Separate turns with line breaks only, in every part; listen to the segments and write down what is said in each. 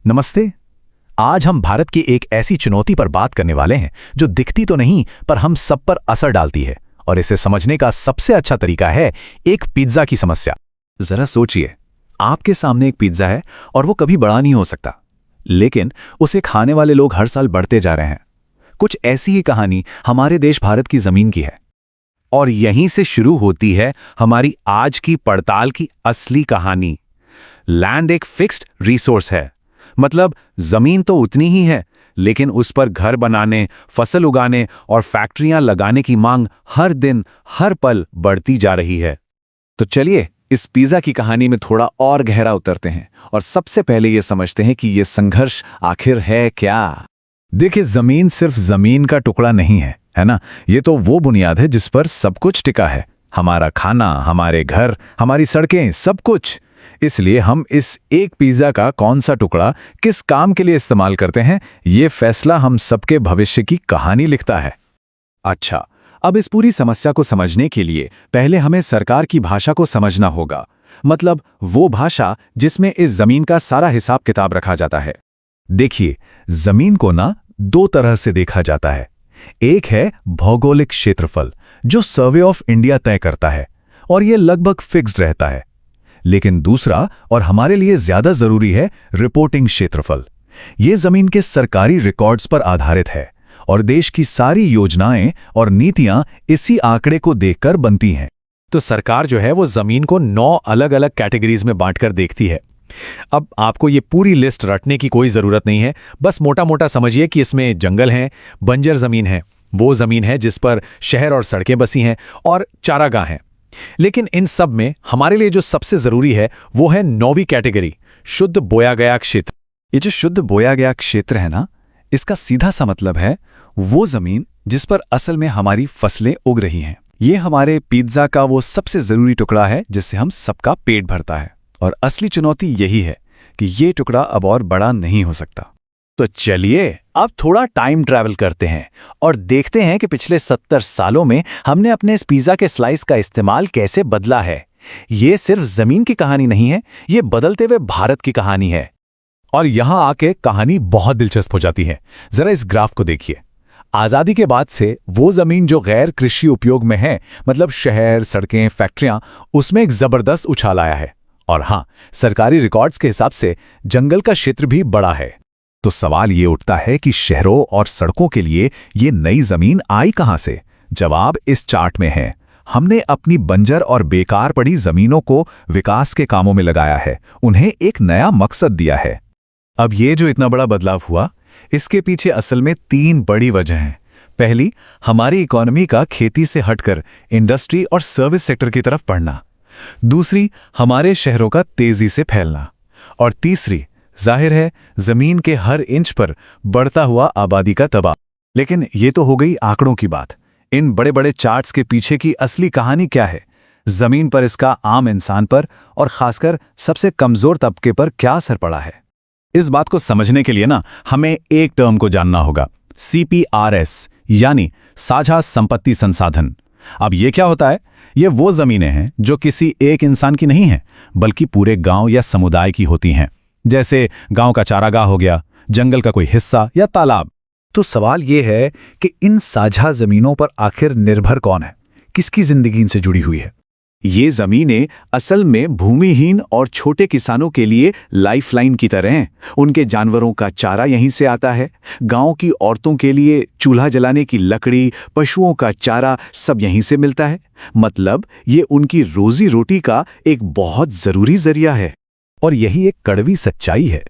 नमस्ते। आज हम भारत की एक ऐसी चुनौती पर बात करने वाले हैं जो दिखती तो नहीं पर हम सब पर असर डालती है, और इसे समझने का सबसे अच्छा तरीका है एक पिज्जा की समस्या।
जरा सोचिए, आपके सामने एक पिज्जा है और वो कभी बड़ा नहीं हो सकता, लेकिन उसे खाने वाले लोग हर साल बढ़ते जा रहे हैं। कुछ ऐसी ही कहानी हमारे देश भारत की जमीन की है।
और यहीं से शुरू होती है हमारी आज की पड़ताल की असली कहानी। लैंड एक फिक्स्ड रिसोर्स है, मतलब जमीन तो उतनी ही है, लेकिन उस पर घर बनाने, फसल उगाने और फैक्ट्रियां लगाने की मांग हर दिन हर पल बढ़ती जा रही है।
तो चलिए इस पिज्जा की कहानी में थोड़ा और गहरा उतरते हैं और सबसे पहले ये समझते हैं कि ये संघर्ष आखिर है क्या।
देखिए, जमीन सिर्फ जमीन का टुकड़ा नहीं है, है ना। ये तो वो बुनियाद है जिस पर सब कुछ टिका है। हमारा खाना, हमारे घर, हमारी सड़कें, सब कुछ। इसलिए हम इस एक पिज्जा का कौन सा टुकड़ा किस काम के लिए इस्तेमाल करते हैं, ये फैसला हम सबके भविष्य की कहानी लिखता है।
अच्छा, अब इस पूरी समस्या को समझने के लिए पहले हमें सरकार की भाषा को समझना होगा, मतलब वो भाषा जिसमें इस जमीन का सारा हिसाब किताब रखा जाता है।
देखिए, जमीन को ना दो तरह से देखा जाता है। एक है भौगोलिक क्षेत्रफल, जो सर्वे ऑफ इंडिया तय करता है और ये लगभग फिक्स्ड रहता है। लेकिन दूसरा और हमारे लिए ज्यादा जरूरी है रिपोर्टिंग क्षेत्रफल। ये जमीन के सरकारी रिकॉर्ड्स पर आधारित है और देश की सारी योजनाएं और नीतियां इसी आंकड़े को देखकर बनती हैं।
तो सरकार जो है वो जमीन को 9 अलग अलग कैटेगरीज में बांटकर देखती है। अब आपको ये पूरी लिस्ट रटने की कोई जरूरत नहीं है, बस मोटा मोटा समझिए कि इसमें जंगल हैं, बंजर जमीन है, वो जमीन है जिस पर शहर और सड़कें बसी हैं, और चारागाह हैं। लेकिन इन सब में हमारे लिए जो सबसे जरूरी है वो है 9वीं कैटेगरी, शुद्ध बोया गया क्षेत्र।
ये जो शुद्ध बोया गया क्षेत्र है ना, इसका सीधा सा मतलब है वो जमीन जिस पर असल में हमारी फसलें उग रही हैं। ये हमारे पिज्जा का वो सबसे जरूरी टुकड़ा है जिससे हम सबका पेट भरता है। और असली चुनौती यही है कि ये टुकड़ा अब और बड़ा नहीं हो सकता।
तो चलिए अब थोड़ा टाइम ट्रैवल करते हैं और देखते हैं कि पिछले 70 सालों में हमने अपने इस पिज्जा के स्लाइस का इस्तेमाल कैसे बदला है। ये सिर्फ जमीन की कहानी नहीं है, ये बदलते हुए भारत की कहानी है।
और यहां आके कहानी बहुत दिलचस्प हो जाती है। जरा इस ग्राफ को देखिए। आजादी के बाद से वो जमीन जो गैर कृषि उपयोग में है, मतलब शहर, सड़कें, फैक्ट्रियां, उसमें एक जबरदस्त उछाल आया है। और हां, सरकारी रिकॉर्ड्स के हिसाब से जंगल का क्षेत्र भी बड़ा है। तो सवाल ये उठता है कि शहरों और सड़कों के लिए ये नई जमीन आई कहां से? जवाब इस चार्ट में है। हमने अपनी बंजर और बेकार पड़ी जमीनों को विकास के कामों में लगाया है, उन्हें एक नया मकसद दिया है। अब ये जो इतना बड़ा बदलाव हुआ, इसके पीछे असल में 3 बड़ी वजह हैं। पहली, हमारी इकोनॉमी का खेती से हटकर इंडस्ट्री और सर्विस सेक्टर की तरफ बढ़ना। दूसरी, हमारे शहरों का तेजी से फैलना। और तीसरी, जाहिर है, जमीन के हर इंच पर बढ़ता हुआ आबादी का दबाव।
लेकिन ये तो हो गई आंकड़ों की बात। इन बड़े बड़े चार्ट्स के पीछे की असली कहानी क्या है? जमीन पर इसका आम इंसान पर और खासकर सबसे कमजोर तबके पर क्या असर पड़ा है? इस बात को समझने के लिए ना हमें एक टर्म को जानना होगा, CPRS, यानी साझा संपत्ति संसाधन। अब ये क्या होता है? ये वो जमीनें हैं जो किसी एक इंसान की नहीं हैं, बल्कि पूरे गांव या समुदाय की होती हैं। जैसे गांव का चारागाह हो गया, जंगल का कोई हिस्सा या तालाब।
तो सवाल ये है कि इन साझा जमीनों पर आखिर निर्भर कौन है, किसकी जिंदगी इनसे जुड़ी हुई है?
ये जमीनें असल में भूमिहीन और छोटे किसानों के लिए लाइफलाइन की तरह हैं। उनके जानवरों का चारा यहीं से आता है। गांव की औरतों के लिए चूल्हा जलाने की लकड़ी, पशुओं का चारा, सब यहीं से मिलता है। मतलब ये उनकी रोजी रोटी का एक बहुत जरूरी जरिया है।
और यही एक कड़वी सच्चाई है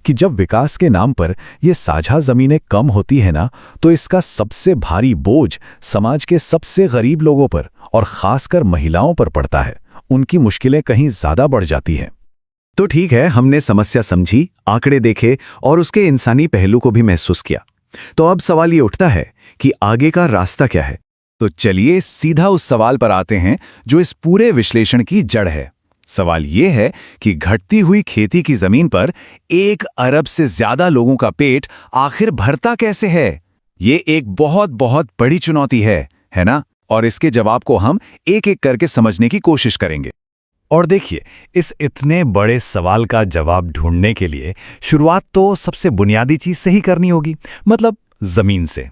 कि जब विकास के नाम पर ये साझा जमीनें कम होती है ना, तो इसका सबसे भारी बोझ समाज के सबसे गरीब लोगों पर और खासकर महिलाओं पर पड़ता है। उनकी मुश्किलें कहीं ज्यादा बढ़ जाती हैं।
तो ठीक है, हमने समस्या समझी, आंकड़े देखे और उसके इंसानी पहलू को भी महसूस किया। तो अब सवाल ये उठता है कि आगे का रास्ता क्या है? तो चलिए सीधा उस सवाल पर आते हैं जो इस पूरे विश्लेषण की जड़ है। सवाल यह है कि घटती हुई खेती की जमीन पर 1 अरब से ज्यादा लोगों का पेट आखिर भरता कैसे है? ये एक बहुत बहुत बड़ी चुनौती है ना? और इसके जवाब को हम एक एक करके समझने की कोशिश करेंगे।
और देखिए, इस इतने बड़े सवाल का जवाब ढूंढने के लिए शुरुआत तो सबसे बुनियादी चीज से ही करनी होगी, मतलब जमीन से।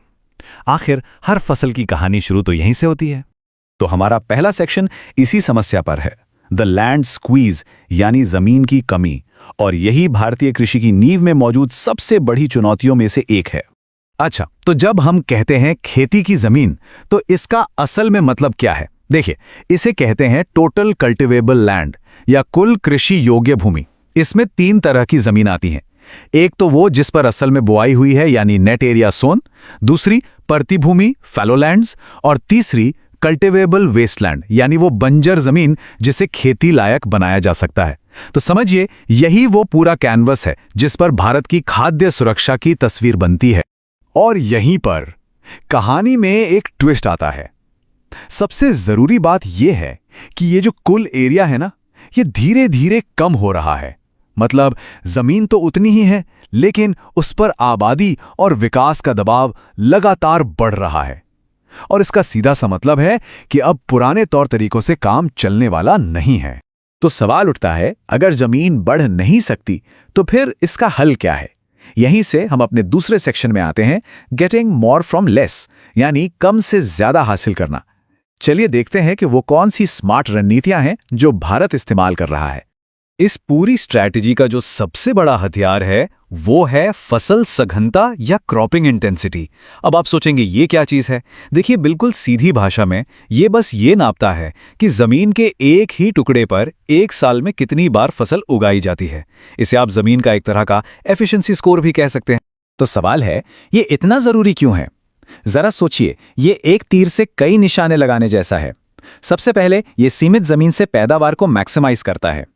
आखिर हर फसल की कहानी शुरू तो यहीं से होती है।
तो हमारा पहला सेक्शन इसी समस्या पर है, द लैंड स्क्वीज, यानी जमीन की कमी। और यही भारतीय कृषि की नींव में मौजूद सबसे बड़ी चुनौतियों में से एक है। अच्छा, तो जब हम कहते हैं खेती की जमीन, तो इसका असल में मतलब क्या है? देखिए, इसे कहते हैं टोटल कल्टिवेबल लैंड, या कुल कृषि योग्य भूमि। इसमें 3 तरह की जमीन आती हैं। एक तो वो जिस पर असल में बुआई हुई है, यानी नेट एरिया सोन, दूसरी प्रतिभूमि फैलोलैंड्स, और तीसरी कल्टिवेबल वेस्टलैंड, यानी वो बंजर जमीन जिसे खेती लायक बनाया जा सकता है। तो समझिए, यही वो पूरा कैनवस है जिस पर भारत की खाद्य सुरक्षा की तस्वीर बनती है।
और यहीं पर कहानी में एक ट्विस्ट आता है। सबसे जरूरी बात यह है कि ये जो कुल एरिया है ना, ये धीरे धीरे कम हो रहा है। मतलब जमीन तो उतनी ही है, लेकिन उस पर आबादी और विकास का दबाव लगातार बढ़ रहा है। और इसका सीधा सा मतलब है कि अब पुराने तौर तरीकों से काम चलने वाला नहीं है।
तो सवाल उठता है, अगर जमीन बढ़ नहीं सकती तो फिर इसका हल क्या है? यहीं से हम अपने दूसरे सेक्शन में आते हैं, गेटिंग मोर फ्रॉम लेस, यानी कम से ज्यादा हासिल करना। चलिए देखते हैं कि वो कौन सी स्मार्ट रणनीतियां हैं जो भारत इस्तेमाल कर रहा है। इस पूरी स्ट्रैटेजी का जो सबसे बड़ा हथियार है वो है फसल सघनता या क्रॉपिंग इंटेंसिटी। अब आप सोचेंगे ये क्या चीज है? देखिए, बिल्कुल सीधी भाषा में ये बस ये नापता है कि जमीन के एक ही टुकड़े पर एक साल में कितनी बार फसल उगाई जाती है। इसे आप जमीन का एक तरह का एफिशिएंसी स्कोर भी कह सकते हैं। तो सवाल है, ये इतना जरूरी क्यों है? जरा सोचिए, ये एक तीर से कई निशाने लगाने जैसा है। सबसे पहले, ये सीमित जमीन से पैदावार को मैक्सिमाइज करता है।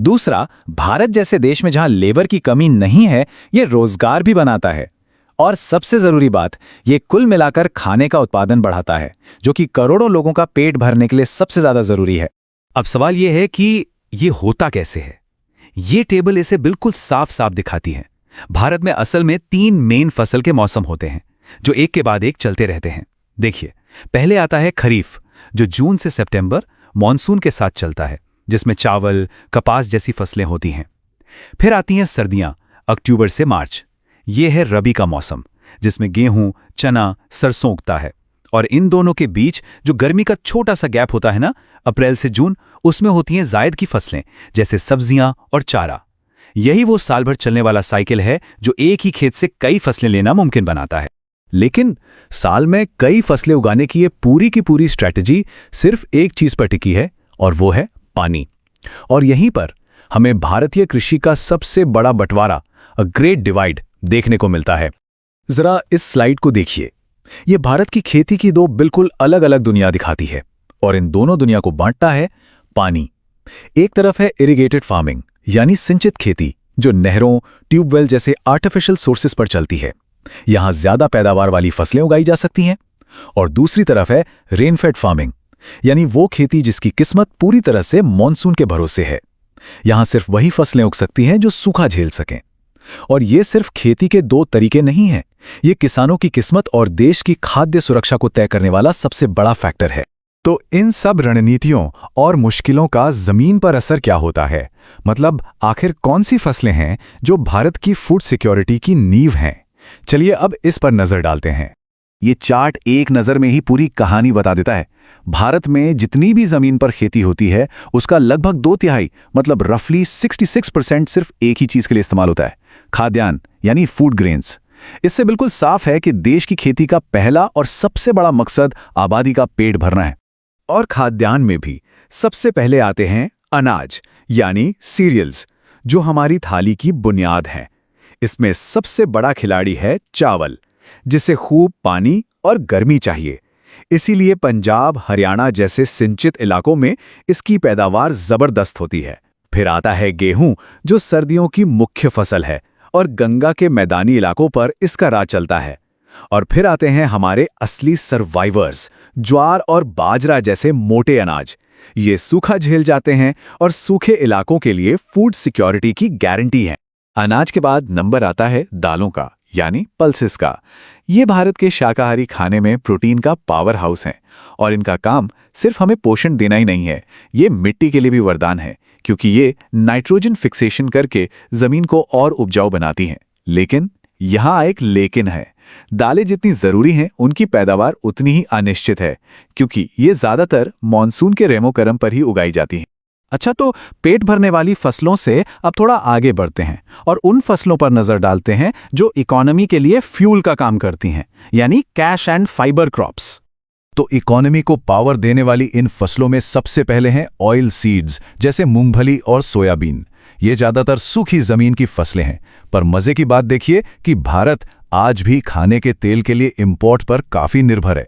दूसरा, भारत जैसे देश में जहां लेबर की कमी नहीं है, ये रोजगार भी बनाता है। और सबसे जरूरी बात, ये कुल मिलाकर खाने का उत्पादन बढ़ाता है, जो कि करोड़ों लोगों का पेट भरने के लिए सबसे ज्यादा जरूरी है।
अब सवाल यह है कि ये होता कैसे है? ये टेबल इसे बिल्कुल साफ साफ दिखाती है। भारत में असल में 3 मेन फसल के मौसम होते हैं, जो एक के बाद एक चलते रहते हैं। देखिए, पहले आता है खरीफ, जो जून से सितंबर मॉनसून के साथ चलता है, जिसमें चावल, कपास जैसी फसलें होती हैं। फिर आती हैं सर्दियां, अक्टूबर से मार्च। ये है रबी का मौसम, जिसमें गेहूं, चना, सरसों उगता है। और इन दोनों के बीच जो गर्मी का छोटा सा गैप होता है ना, अप्रैल से जून, उसमें होती हैं जायद की फसलें, जैसे सब्जियां और चारा। यही वो साल भर चलने वाला साइकिल है जो एक ही खेत से कई फसलें लेना मुमकिन बनाता है।
लेकिन साल में कई फसलें उगाने की ये पूरी की पूरी स्ट्रैटेजी सिर्फ एक चीज पर टिकी है, और वो है पानी। और यहीं पर हमें भारतीय कृषि का सबसे बड़ा बंटवारा, अ ग्रेट डिवाइड, देखने को मिलता है। जरा इस स्लाइड को देखिए। ये भारत की खेती की 2 बिल्कुल अलग अलग दुनिया दिखाती है, और इन दोनों दुनिया को बांटता है पानी। एक तरफ है इरिगेटेड फार्मिंग, यानी सिंचित खेती, जो नहरों, ट्यूबवेल जैसे आर्टिफिशियल सोर्सेस पर चलती है। यहां ज्यादा पैदावार वाली फसलें उगाई जा सकती हैं। और दूसरी तरफ है रेनफेड फार्मिंग, यानी वो खेती जिसकी किस्मत पूरी तरह से मॉनसून के भरोसे है। यहां सिर्फ वही फसलें उग सकती हैं जो सूखा झेल सकें। और ये सिर्फ खेती के 2 तरीके नहीं हैं, ये किसानों की किस्मत और देश की खाद्य सुरक्षा को तय करने वाला सबसे बड़ा फैक्टर है।
तो इन सब रणनीतियों और मुश्किलों का जमीन पर असर क्या होता है? मतलब आखिर कौन सी फसलें हैं जो भारत की फूड सिक्योरिटी की नींव हैं? चलिए अब इस पर नजर डालते हैं।
ये चार्ट एक नज़र में ही पूरी कहानी बता देता है। भारत में जितनी भी ज़मीन पर खेती होती है, उसका लगभग 2/3 मतलब रफली 66% सिर्फ एक ही चीज़ के लिए इस्तेमाल होता है, खाद्यान्न यानी फूड ग्रेन्स। इससे बिल्कुल साफ है कि देश की खेती का पहला और सबसे बड़ा मकसद आबादी का पेट भरना है।
और खाद्यान्न में भी सबसे पहले आते हैं अनाज यानी सीरियल्स, जो हमारी थाली की बुनियाद हैं। इसमें सबसे बड़ा खिलाड़ी है चावल, जिसे खूब पानी और गर्मी चाहिए। इसीलिए पंजाब, हरियाणा जैसे सिंचित इलाकों में इसकी पैदावार जबरदस्त होती है। फिर आता है गेहूं, जो सर्दियों की मुख्य फसल है और गंगा के मैदानी इलाकों पर इसका राज चलता है। और फिर आते हैं हमारे असली सर्वाइवर्स, ज्वार और बाजरा जैसे मोटे अनाज। ये सूखा झेल जाते हैं और सूखे इलाकों के लिए फूड सिक्योरिटी की गारंटी है।
अनाज के बाद नंबर आता है दालों का,
यानी पल्सेस का। ये भारत के शाकाहारी खाने में प्रोटीन का पावर हाउस है और इनका काम सिर्फ हमें पोषण देना ही नहीं है, ये मिट्टी के लिए भी वरदान है, क्योंकि ये नाइट्रोजन फिक्सेशन करके जमीन को और उपजाऊ बनाती हैं। लेकिन यहाँ एक लेकिन है, दालें जितनी जरूरी हैं उनकी पैदावार उतनी ही अनिश्चित है, क्योंकि ये ज्यादातर मानसून के रेमोकरम पर ही उगाई जाती हैं।
अच्छा, तो पेट भरने वाली फसलों से अब थोड़ा आगे बढ़ते हैं और उन फसलों पर नजर डालते हैं जो इकोनॉमी के लिए फ्यूल का काम करती हैं, यानी कैश एंड फाइबर क्रॉप्स।
तो इकोनॉमी को पावर देने वाली इन फसलों में सबसे पहले हैं ऑयल सीड्स, जैसे मूंगफली और सोयाबीन। ये ज्यादातर सूखी जमीन की फसलें हैं, पर मजे की बात देखिए कि भारत आज भी खाने के तेल के लिए इंपोर्ट पर काफी निर्भर है।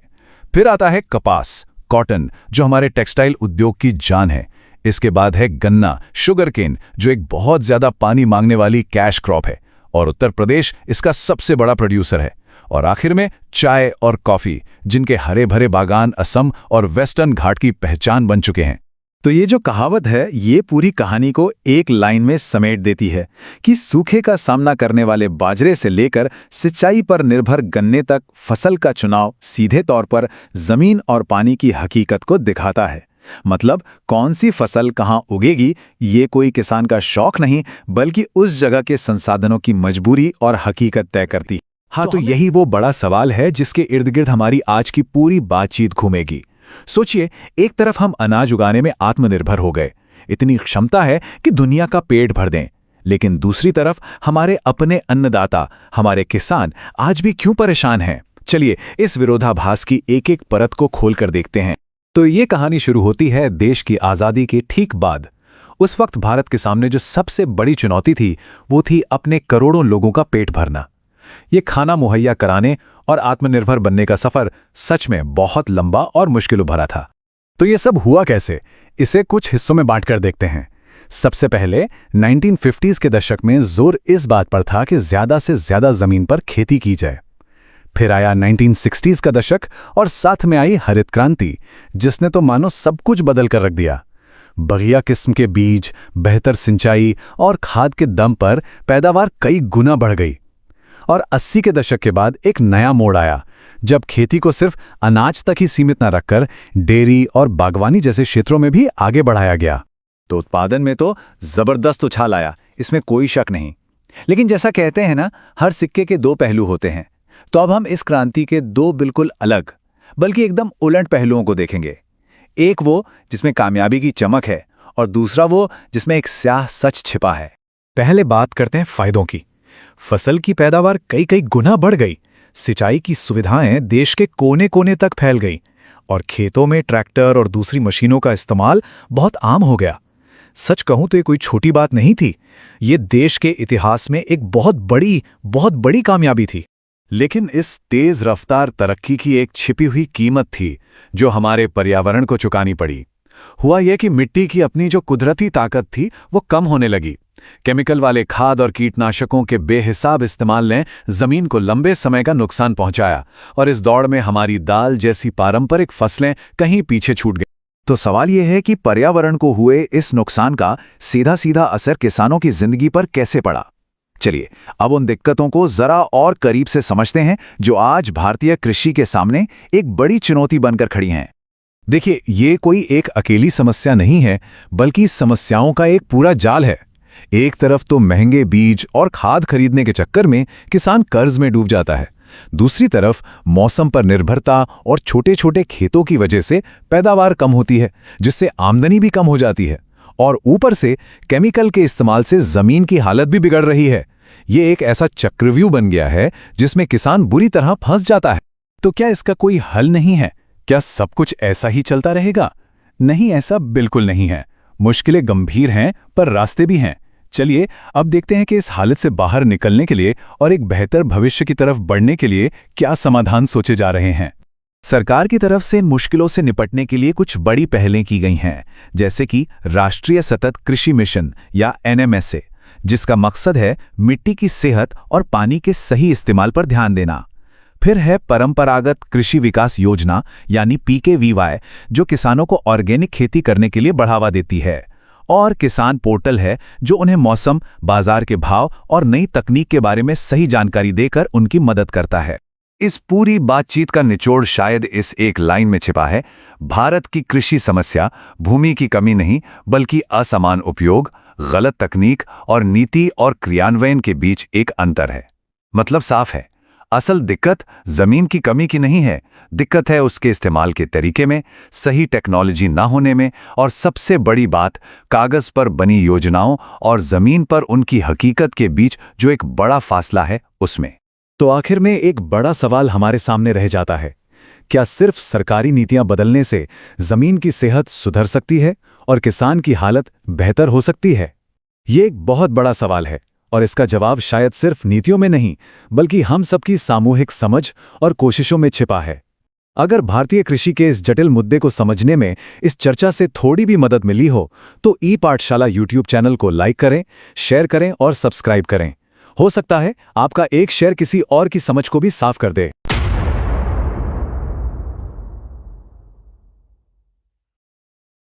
फिर आता है कपास, कॉटन, जो हमारे टेक्सटाइल उद्योग की जान है। इसके बाद है गन्ना, शुगर केन, जो एक बहुत ज्यादा पानी मांगने वाली कैश क्रॉप है और उत्तर प्रदेश इसका सबसे बड़ा प्रोड्यूसर है। और आखिर में चाय और कॉफी, जिनके हरे भरे बागान असम और वेस्टर्न घाट की पहचान बन चुके हैं।
तो ये जो कहावत है, ये पूरी कहानी को एक लाइन में समेट देती है कि सूखे का सामना करने वाले बाजरे से लेकर सिंचाई पर निर्भर गन्ने तक फसल का चुनाव सीधे तौर पर जमीन और पानी की हकीकत को दिखाता है। मतलब कौन सी फसल कहाँ उगेगी, ये कोई किसान का शौक नहीं, बल्कि उस जगह के संसाधनों की मजबूरी और हकीकत तय करती। हाँ, तो यही वो बड़ा सवाल है जिसके इर्द गिर्द हमारी आज की पूरी बातचीत घूमेगी। सोचिए, एक तरफ हम अनाज उगाने में आत्मनिर्भर हो गए, इतनी क्षमता है कि दुनिया का पेट भर दें, लेकिन दूसरी तरफ हमारे अपने अन्नदाता, हमारे किसान आज भी क्यों परेशान हैं? चलिए इस विरोधाभास की एक एक परत को खोलकर देखते हैं। तो ये कहानी शुरू होती है देश की आज़ादी के ठीक बाद। उस वक्त भारत के सामने जो सबसे बड़ी चुनौती थी, वो थी अपने करोड़ों लोगों का पेट भरना। ये खाना मुहैया कराने और आत्मनिर्भर बनने का सफर सच में बहुत लंबा और मुश्किल भरा था। तो ये सब हुआ कैसे, इसे कुछ हिस्सों में बांटकर देखते हैं। सबसे पहले 1950s के दशक में जोर इस बात पर था कि ज्यादा से ज्यादा जमीन पर खेती की जाए। फिर आया 1960s का दशक और साथ में आई हरित क्रांति, जिसने तो मानो सब कुछ बदल कर रख दिया। बढ़िया किस्म के बीज, बेहतर सिंचाई और खाद के दम पर पैदावार कई गुना बढ़ गई। और 80 के दशक के बाद एक नया मोड़ आया, जब खेती को सिर्फ अनाज तक ही सीमित न रखकर डेयरी और बागवानी जैसे क्षेत्रों में भी आगे बढ़ाया गया। तो उत्पादन में तो जबरदस्त उछाल आया, इसमें कोई शक नहीं। लेकिन जैसा कहते हैं ना, हर सिक्के के दो पहलू होते हैं। तो अब हम इस क्रांति के दो बिल्कुल अलग, बल्कि एकदम उलट पहलुओं को देखेंगे। एक वो जिसमें कामयाबी की चमक है और दूसरा वो जिसमें एक स्याह सच छिपा है। पहले बात करते हैं फायदों की। फसल की पैदावार कई गुना बढ़ गई, सिंचाई की सुविधाएं देश के कोने कोने तक फैल गई और खेतों में ट्रैक्टर और दूसरी मशीनों का इस्तेमाल बहुत आम हो गया। सच कहूं तो ये कोई छोटी बात नहीं थी, ये देश के इतिहास में एक बहुत बड़ी कामयाबी थी। लेकिन इस तेज रफ्तार तरक्की की एक छिपी हुई कीमत थी, जो हमारे पर्यावरण को चुकानी पड़ी। हुआ यह कि मिट्टी की अपनी जो कुदरती ताकत थी, वो कम होने लगी। केमिकल वाले खाद और कीटनाशकों के बेहिसाब इस्तेमाल ने जमीन को लंबे समय का नुकसान पहुंचाया और इस दौड़ में हमारी दाल जैसी पारंपरिक फसलें कहीं पीछे छूट गईं। तो सवाल यह है कि पर्यावरण को हुए इस नुकसान का सीधा असर किसानों की जिंदगी पर कैसे पड़ा। चलिए अब उन दिक्कतों को जरा और करीब से समझते हैं, जो आज भारतीय कृषि के सामने एक बड़ी चुनौती बनकर खड़ी हैं। देखिए, ये कोई एक अकेली समस्या नहीं है, बल्कि इस समस्याओं का एक पूरा जाल है। एक तरफ तो महंगे बीज और खाद खरीदने के चक्कर में किसान कर्ज में डूब जाता है, दूसरी तरफ मौसम पर निर्भरता और छोटे छोटे खेतों की वजह से पैदावार कम होती है, जिससे आमदनी भी कम हो जाती है, और ऊपर से केमिकल के इस्तेमाल से जमीन की हालत भी बिगड़ रही है। ये एक ऐसा चक्रव्यूह बन गया है जिसमें किसान बुरी तरह फंस जाता है। तो क्या इसका कोई हल नहीं है? क्या सब कुछ ऐसा ही चलता रहेगा? नहीं, ऐसा बिल्कुल नहीं है। मुश्किलें गंभीर हैं, पर रास्ते भी हैं। चलिए अब देखते हैं कि इस हालत से बाहर निकलने के लिए और एक बेहतर भविष्य की तरफ बढ़ने के लिए क्या समाधान सोचे जा रहे हैं। सरकार की तरफ से इन मुश्किलों से निपटने के लिए कुछ बड़ी पहलें की गई हैं, जैसे कि राष्ट्रीय सतत कृषि मिशन या NMSA, जिसका मकसद है मिट्टी की सेहत और पानी के सही इस्तेमाल पर ध्यान देना। फिर है परंपरागत कृषि विकास योजना यानी PKVY, जो किसानों को ऑर्गेनिक खेती करने के लिए बढ़ावा देती है।
और किसान पोर्टल है जो उन्हें मौसम, बाजार के भाव और नई तकनीक के बारे में सही जानकारी देकर उनकी मदद करता है।
इस पूरी बातचीत का निचोड़ शायद इस एक लाइन में छिपा है। भारत की कृषि समस्या भूमि की कमी नहीं, बल्कि असमान उपयोग, गलत तकनीक और नीति और क्रियान्वयन के बीच एक अंतर है। मतलब साफ है, असल दिक्कत जमीन की कमी की नहीं है, दिक्कत है उसके इस्तेमाल के तरीके में, सही टेक्नोलॉजी ना होने में, और सबसे बड़ी बात, कागज पर बनी योजनाओं और जमीन पर उनकी हकीकत के बीच जो एक बड़ा फासला है उसमें।
तो आखिर में एक बड़ा सवाल हमारे सामने रह जाता है, क्या सिर्फ सरकारी नीतियां बदलने से जमीन की सेहत सुधर सकती है और किसान की हालत बेहतर हो सकती है? ये एक बहुत बड़ा सवाल है और इसका जवाब शायद सिर्फ नीतियों में नहीं, बल्कि हम सबकी सामूहिक समझ और कोशिशों में छिपा है। अगर भारतीय कृषि के इस जटिल मुद्दे को समझने में इस चर्चा से थोड़ी भी मदद मिली हो तो ई पाठशाला यूट्यूब चैनल को लाइक करें, शेयर करें और सब्सक्राइब करें। हो सकता है आपका एक शेयर किसी और की समझ को भी साफ कर दे।